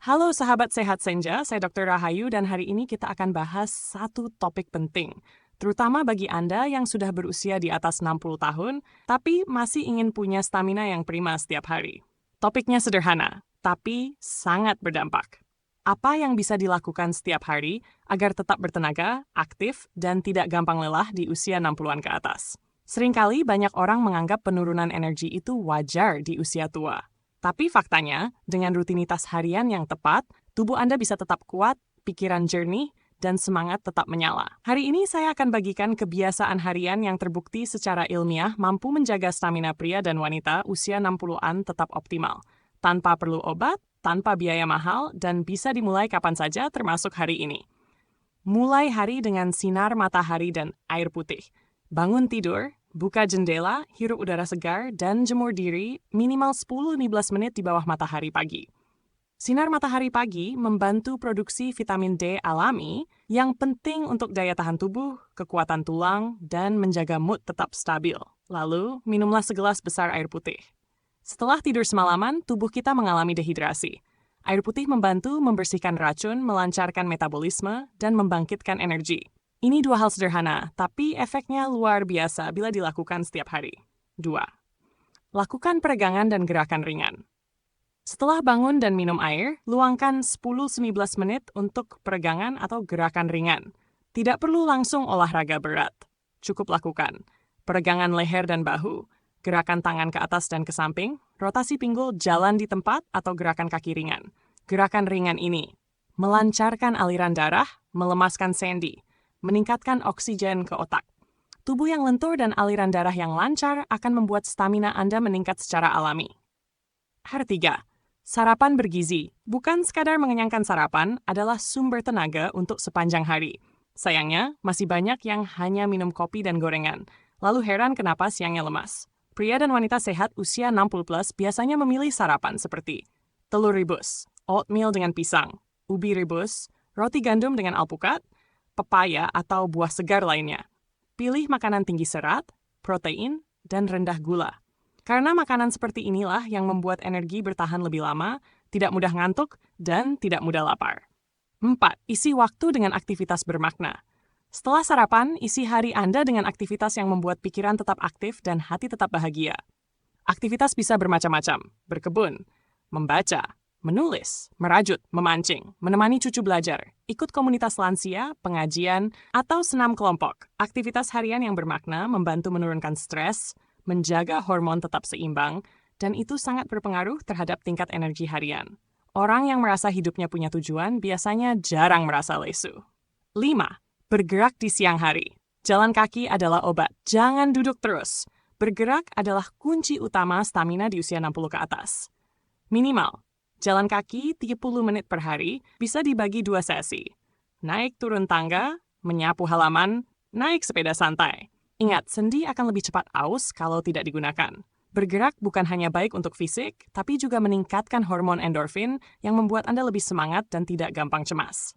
Halo sahabat sehat senja, saya Dr. Rahayu dan hari ini kita akan bahas satu topik penting. Terutama bagi Anda yang sudah berusia di atas 60 tahun, tapi masih ingin punya stamina yang prima setiap hari. Topiknya sederhana, tapi sangat berdampak. Apa yang bisa dilakukan setiap hari agar tetap bertenaga, aktif, dan tidak gampang lelah di usia 60-an ke atas? Seringkali banyak orang menganggap penurunan energi itu wajar di usia tua. Tapi faktanya, dengan rutinitas harian yang tepat, tubuh Anda bisa tetap kuat, pikiran jernih, dan semangat tetap menyala. Hari ini saya akan bagikan kebiasaan harian yang terbukti secara ilmiah mampu menjaga stamina pria dan wanita usia 60-an tetap optimal, tanpa perlu obat, tanpa biaya mahal, dan bisa dimulai kapan saja termasuk hari ini. Mulai hari dengan sinar matahari dan air putih. Bangun tidur, buka jendela, hirup udara segar, dan jemur diri minimal 10-15 menit di bawah matahari pagi. Sinar matahari pagi membantu produksi vitamin D alami yang penting untuk daya tahan tubuh, kekuatan tulang, dan menjaga mood tetap stabil. Lalu, minumlah segelas besar air putih. Setelah tidur semalaman, tubuh kita mengalami dehidrasi. Air putih membantu membersihkan racun, melancarkan metabolisme, dan membangkitkan energi. Ini dua hal sederhana, tapi efeknya luar biasa bila dilakukan setiap hari. 2. Lakukan peregangan dan gerakan ringan. Setelah bangun dan minum air, luangkan 10-15 menit untuk peregangan atau gerakan ringan. Tidak perlu langsung olahraga berat. Cukup lakukan peregangan leher dan bahu, gerakan tangan ke atas dan ke samping, rotasi pinggul jalan di tempat atau gerakan kaki ringan. Gerakan ringan ini melancarkan aliran darah, melemaskan sendi, meningkatkan oksigen ke otak. Tubuh yang lentur dan aliran darah yang lancar akan membuat stamina Anda meningkat secara alami. Hari 3. Sarapan bergizi. Bukan sekadar mengenyangkan sarapan, adalah sumber tenaga untuk sepanjang hari. Sayangnya, masih banyak yang hanya minum kopi dan gorengan. Lalu heran kenapa siangnya lemas. Pria dan wanita sehat usia 60 plus biasanya memilih sarapan seperti telur rebus, oatmeal dengan pisang, ubi rebus, roti gandum dengan alpukat, pepaya atau buah segar lainnya. Pilih makanan tinggi serat, protein, dan rendah gula. Karena makanan seperti inilah yang membuat energi bertahan lebih lama, tidak mudah ngantuk, dan tidak mudah lapar. 4. Isi waktu dengan aktivitas bermakna. Setelah sarapan, isi hari Anda dengan aktivitas yang membuat pikiran tetap aktif dan hati tetap bahagia. Aktivitas bisa bermacam-macam, berkebun, membaca, menulis, merajut, memancing, menemani cucu belajar, ikut komunitas lansia, pengajian, atau senam kelompok. Aktivitas harian yang bermakna membantu menurunkan stres, menjaga hormon tetap seimbang, dan itu sangat berpengaruh terhadap tingkat energi harian. Orang yang merasa hidupnya punya tujuan biasanya jarang merasa lesu. 5. Bergerak di siang hari. Jalan kaki adalah obat. Jangan duduk terus. Bergerak adalah kunci utama stamina di usia 60 ke atas. Minimal, jalan kaki 30 menit per hari bisa dibagi 2 sesi. Naik turun tangga, menyapu halaman, naik sepeda santai. Ingat, sendi akan lebih cepat aus kalau tidak digunakan. Bergerak bukan hanya baik untuk fisik, tapi juga meningkatkan hormon endorfin yang membuat Anda lebih semangat dan tidak gampang cemas.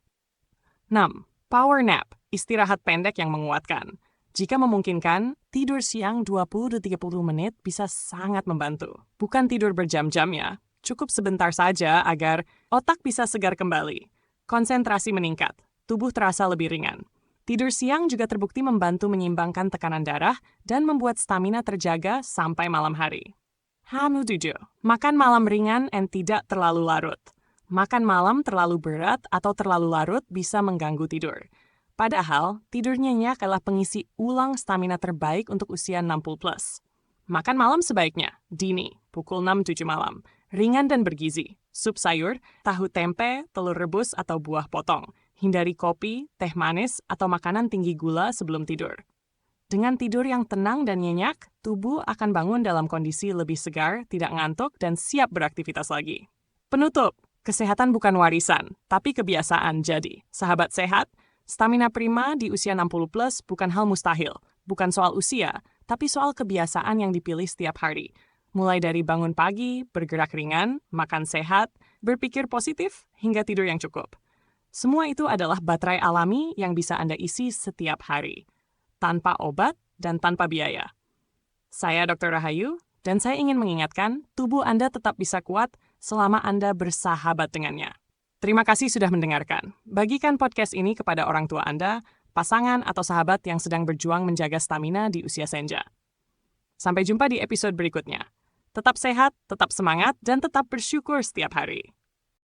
6. Power nap, istirahat pendek yang menguatkan. Jika memungkinkan, tidur siang 20-30 menit bisa sangat membantu. Bukan tidur berjam-jam ya. Cukup sebentar saja agar otak bisa segar kembali. Konsentrasi meningkat, tubuh terasa lebih ringan. Tidur siang juga terbukti membantu menyeimbangkan tekanan darah dan membuat stamina terjaga sampai malam hari. 7. Makan malam ringan dan tidak terlalu larut. Makan malam terlalu berat atau terlalu larut bisa mengganggu tidur. Padahal, tidur nyenyak adalah pengisi ulang stamina terbaik untuk usia 60 plus. Makan malam sebaiknya dini, pukul 6-7 malam. Ringan dan bergizi, sup sayur, tahu tempe, telur rebus atau buah potong. Hindari kopi, teh manis, atau makanan tinggi gula sebelum tidur. Dengan tidur yang tenang dan nyenyak, tubuh akan bangun dalam kondisi lebih segar, tidak ngantuk, dan siap beraktivitas lagi. Penutup, kesehatan bukan warisan, tapi kebiasaan jadi. Sahabat sehat, stamina prima di usia 60 plus bukan hal mustahil. Bukan soal usia, tapi soal kebiasaan yang dipilih setiap hari. Mulai dari bangun pagi, bergerak ringan, makan sehat, berpikir positif, hingga tidur yang cukup. Semua itu adalah baterai alami yang bisa Anda isi setiap hari, tanpa obat dan tanpa biaya. Saya Dr. Rahayu, dan saya ingin mengingatkan tubuh Anda tetap bisa kuat selama Anda bersahabat dengannya. Terima kasih sudah mendengarkan. Bagikan podcast ini kepada orang tua Anda, pasangan, atau sahabat yang sedang berjuang menjaga stamina di usia senja. Sampai jumpa di episode berikutnya. Tetap sehat, tetap semangat, dan tetap bersyukur setiap hari.